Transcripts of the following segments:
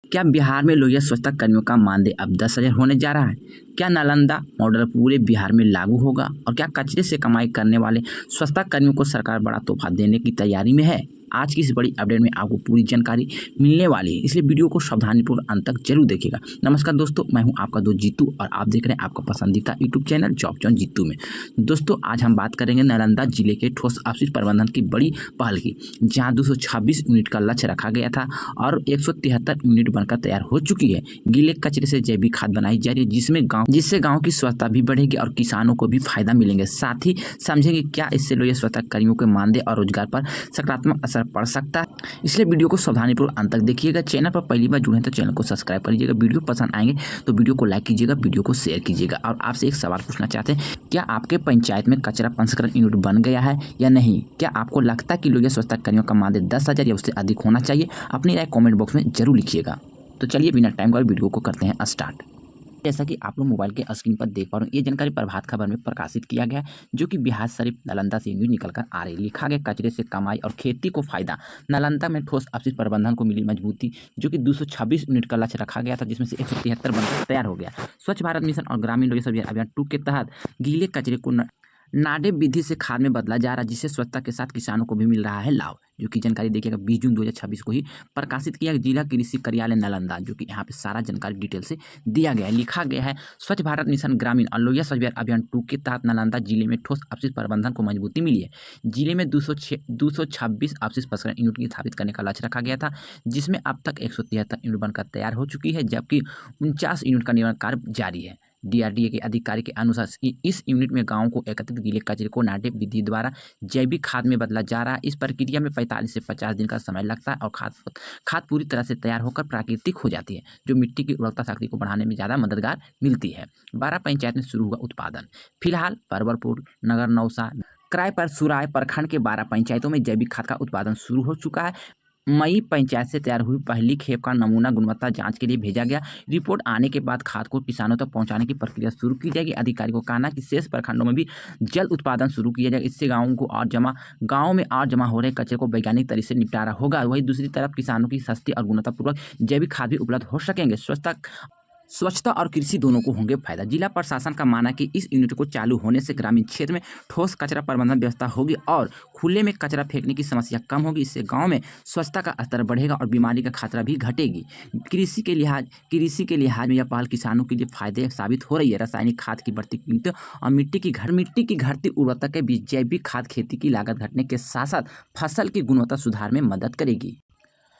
क्या बिहार में लोहिया स्वच्छता कर्मियों का मानदेय अब 10,000 होने जा रहा है? क्या नालंदा मॉडल पूरे बिहार में लागू होगा? और क्या कचरे से कमाई करने वाले स्वच्छता कर्मियों को सरकार बड़ा तोहफा देने की तैयारी में है? आज की इस बड़ी अपडेट में आपको पूरी जानकारी मिलने वाली है, इसलिए वीडियो को सावधानीपूर्वक अंत तक जरूर देखिएगा। नमस्कार दोस्तों, मैं हूं आपका दोस्त जीतू और आप देख रहे हैं आपका पसंदीदा यूट्यूब चैनल जॉब जॉन जीतू में। दोस्तों, आज हम बात करेंगे नालंदा जिले के ठोस अपशिष्ट प्रबंधन की बड़ी पहल की, जहां 226 यूनिट का लक्ष्य रखा गया था और 173 यूनिट बनकर तैयार हो चुकी है। गीले कचरे से जैविक खाद बनाई जा रही है, जिससे गांव की स्वच्छता भी बढ़ेगी और किसानों को भी फायदा मिलेंगे। साथ ही समझेंगे क्या इससे लोहिया स्वच्छता कर्मियों के मानदेय और रोजगार पर सकारात्मक असर पड़ सकता है, इसलिए वीडियो को सावधानीपूर्वक अंत तक देखिएगा। चैनल पर पहली बार जुड़े हैं तो चैनल को सब्सक्राइब कर लीजिएगा। वीडियो पसंद आएंगे तो वीडियो को लाइक कीजिएगा, वीडियो को शेयर कीजिएगा। और आपसे एक सवाल पूछना चाहते हैं, क्या आपके पंचायत में कचरा प्रसंस्करण यूनिट बन गया है या नहीं? क्या आपको लगता है कि लोहिया स्वच्छता कर्मियों का मानदेय 10,000 या उससे अधिक होना चाहिए? अपनी राय कमेंट बॉक्स में जरूर लिखिएगा। तो चलिए बिना टाइम गवाए वीडियो को करते हैं स्टार्ट। जैसा कि आप लोग मोबाइल के स्क्रीन पर देख पा रहे हो, ये जानकारी प्रभात खबर में प्रकाशित किया गया है, जो कि बिहार शरीफ नालंदा से न्यूज निकलकर आ रही है। लिखा गया, कचरे से कमाई और खेती को फायदा, नालंदा में ठोस अपशिष्ट प्रबंधन को मिली मजबूती, जो कि 226 यूनिट का लक्ष्य रखा गया था, जिसमें से 173 बनकर तैयार हो गया। स्वच्छ भारत मिशन और ग्रामीण लोहिया अभियान 2 के तहत गीले कचरे को नाडेप विधि से खाद में बदला जा रहा है, जिससे स्वच्छता के साथ किसानों को भी मिल रहा है लाभ। जो कि जानकारी देखिएगा 20 जून 2026 को ही प्रकाशित किया जिला कृषि कार्यालय नालंदा, जो कि यहाँ पे सारा जानकारी डिटेल से दिया गया है। लिखा गया है, स्वच्छ भारत मिशन ग्रामीण और लोहिया स्वच्छ भारत अभियान 2 के तहत नालंदा जिले में ठोस अपशिष्ट प्रबंधन को मजबूती मिली है। जिले में 226 अपशिष्ट प्रसंस्करण यूनिट की स्थापित करने का लक्ष्य रखा गया था, जिसमें अब तक 173 यूनिट बनकर तैयार हो चुकी है, जबकि 49 यूनिट का निर्माण कार्य जारी है। डीआरडीए के अधिकारी के अनुसार इस यूनिट में गांवों को एकत्रित गीले कचरे को नाडेप विधि द्वारा जैविक खाद में बदला जा रहा है। इस प्रक्रिया में 45 से 50 दिन का समय लगता है और खाद पूरी तरह से तैयार होकर प्राकृतिक हो जाती है, जो मिट्टी की उर्वरता शक्ति को बढ़ाने में ज़्यादा मददगार मिलती है। 12 पंचायत में शुरू हुआ उत्पादन। फिलहाल परवरपुर, नगर नौसा, क्राय पर सुराय प्रखंड के 12 पंचायतों में जैविक खाद का उत्पादन शुरू हो चुका है। मई पंचायत से तैयार हुई पहली खेप का नमूना गुणवत्ता जांच के लिए भेजा गया। रिपोर्ट आने के बाद खाद को किसानों तक पहुंचाने की प्रक्रिया शुरू की जाएगी। अधिकारी को कहना कि शेष प्रखंडों में भी जल्द उत्पादन शुरू किया जाएगा। इससे गाँव में और जमा हो रहे कचरे को वैज्ञानिक तरीके से निपटारा होगा। वहीं दूसरी तरफ किसानों की सस्ती और गुणवत्तापूर्वक जैविक खाद भी उपलब्ध हो सकेंगे। स्वच्छता और कृषि दोनों को होंगे फायदा। जिला प्रशासन का मानना है कि इस यूनिट को चालू होने से ग्रामीण क्षेत्र में ठोस कचरा प्रबंधन व्यवस्था होगी और खुले में कचरा फेंकने की समस्या कम होगी। इससे गांव में स्वच्छता का स्तर बढ़ेगा और बीमारी का खतरा भी घटेगी। कृषि के लिहाज में यह पहल किसानों के लिए फायदे साबित हो रही है। रासायनिक खाद की बढ़ती कीमतों और मिट्टी की घटती उर्वरता के बीच जैविक खाद खेती की लागत घटने के साथ साथ फसल की गुणवत्ता सुधार में मदद करेगी।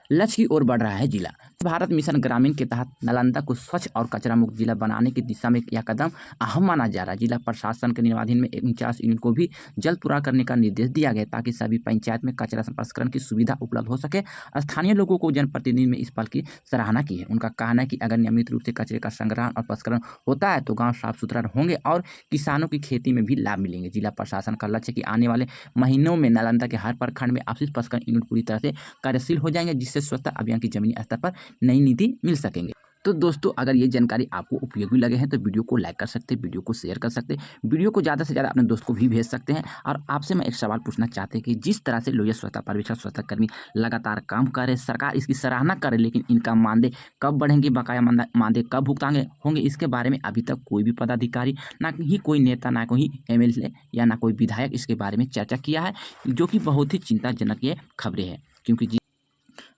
लक्ष्य की ओर बढ़ रहा है जिला। भारत मिशन ग्रामीण के तहत नालंदा को स्वच्छ और कचरा मुक्त जिला बनाने की दिशा में यह कदम अहम माना जा रहा है। जिला प्रशासन के निर्वाधीन में 49 यूनिट को भी जल्द पूरा करने का निर्देश दिया गया, ताकि सभी पंचायत में कचरा संस्करण की सुविधा उपलब्ध हो सके। स्थानीय लोगों को जनप्रतिनिधि में इस पल की सराहना की है। उनका कहना है कि अगर नियमित रूप से कचरे का संग्रहण और प्रसंस्करण होता है तो गाँव साफ सुथरा होंगे और किसानों की खेती में भी लाभ मिलेंगे। जिला प्रशासन का लक्ष्य कि आने वाले महीनों में नालंदा के हर प्रखंड में अपशिष्ट प्रसंस्करण यूनिट पूरी तरह से कार्यशील हो जाएंगे, जिससे स्वच्छता अभियान की जमीनी स्तर पर नई नीति मिल सकेंगे। तो दोस्तों, अगर ये जानकारी आपको उपयोगी लगे हैं तो वीडियो को लाइक कर सकते हैं, वीडियो को शेयर कर सकते हैं, वीडियो को ज़्यादा से ज़्यादा अपने दोस्त को भी भेज सकते हैं। और आपसे मैं एक सवाल पूछना चाहते हैं कि जिस तरह से लोहिया स्वच्छता पर्यवेक्षक स्वच्छता कर्मी लगातार काम कर रहे, सरकार इसकी सराहना करे, लेकिन इनका मानदेय कब बढ़ेंगे, बकाया मानदेय कब भुगतान होंगे, इसके बारे में अभी तक कोई भी पदाधिकारी, ना ही कोई नेता, ना कोई एमएलए या ना कोई विधायक इसके बारे में चर्चा किया है, जो कि बहुत ही चिंताजनक ये खबरें हैं। क्योंकि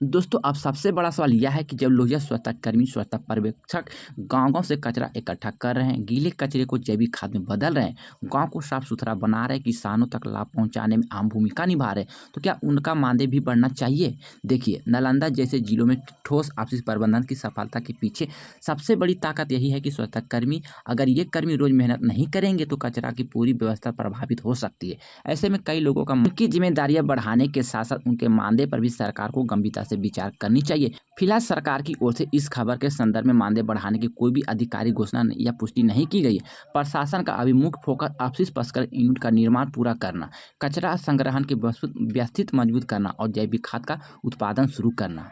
दोस्तों, अब सबसे बड़ा सवाल यह है कि जब लोहिया स्वच्छता कर्मी, स्वच्छता पर्यवेक्षक गांव से कचरा इकट्ठा कर रहे हैं, गीले कचरे को जैविक खाद में बदल रहे हैं, गांव को साफ सुथरा बना रहे हैं, किसानों तक लाभ पहुंचाने में अहम भूमिका निभा रहे हैं, तो क्या उनका मानदेय भी बढ़ना चाहिए? देखिए, नालंदा जैसे जिलों में ठोस अपशिष्ट प्रबंधन की सफलता के पीछे सबसे बड़ी ताकत यही है कि स्वच्छता कर्मी, अगर ये कर्मी रोज मेहनत नहीं करेंगे तो कचरा की पूरी व्यवस्था प्रभावित हो सकती है। ऐसे में कई लोगों का उनकी जिम्मेदारियां बढ़ाने के साथ साथ उनके मानदेय पर भी सरकार को गंभीरता से विचार करनी चाहिए। फिलहाल सरकार की ओर से इस खबर के संदर्भ में मानदेय बढ़ाने की कोई भी आधिकारिक घोषणा या पुष्टि नहीं की गई है। प्रशासन का अभी मुख्य फोकस अपशिष्ट प्रसंस्करण यूनिट का निर्माण पूरा करना, कचरा संग्रहण की व्यवस्थित मजबूत करना और जैविक खाद का उत्पादन शुरू करना।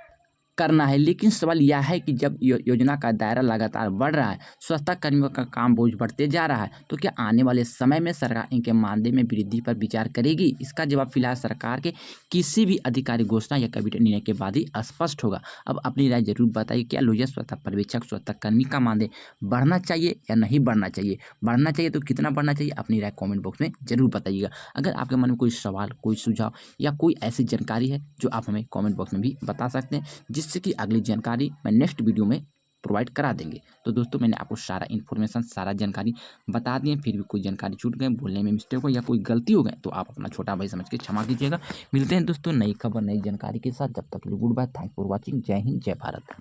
करना है। लेकिन सवाल यह है कि जब योजना का दायरा लगातार बढ़ रहा है, स्वच्छता कर्मियों का काम बोझ बढ़ते जा रहा है, तो क्या आने वाले समय में सरकार इनके मानदेय में वृद्धि पर विचार करेगी? इसका जवाब फिलहाल सरकार के किसी भी अधिकारी घोषणा या कैबिनेट निर्णय के बाद ही स्पष्ट होगा। अब अपनी राय जरूर बताइए, क्या लोहिया स्वच्छता पर्यवेक्षक, स्वच्छता कर्मी का मानदेय बढ़ना चाहिए या नहीं बढ़ना चाहिए? बढ़ना चाहिए तो कितना बढ़ना चाहिए? अपनी राय कमेंट बॉक्स में जरूर बताइएगा। अगर आपके मन में कोई सवाल, कोई सुझाव या कोई ऐसी जानकारी है जो आप हमें कमेंट बॉक्स में भी बता सकते हैं, जिससे कि अगली जानकारी मैं नेक्स्ट वीडियो में प्रोवाइड करा देंगे। तो दोस्तों, मैंने आपको सारा इन्फॉर्मेशन, सारा जानकारी बता दिए, फिर भी कोई जानकारी छूट गए, बोलने में मिस्टेक हो या कोई गलती हो गए तो आप अपना छोटा भाई समझ के क्षमा कीजिएगा। मिलते हैं दोस्तों नई खबर, नई जानकारी के साथ। जब तक के लिए good bye, thanks for watching. जय हिंद, जय भारत।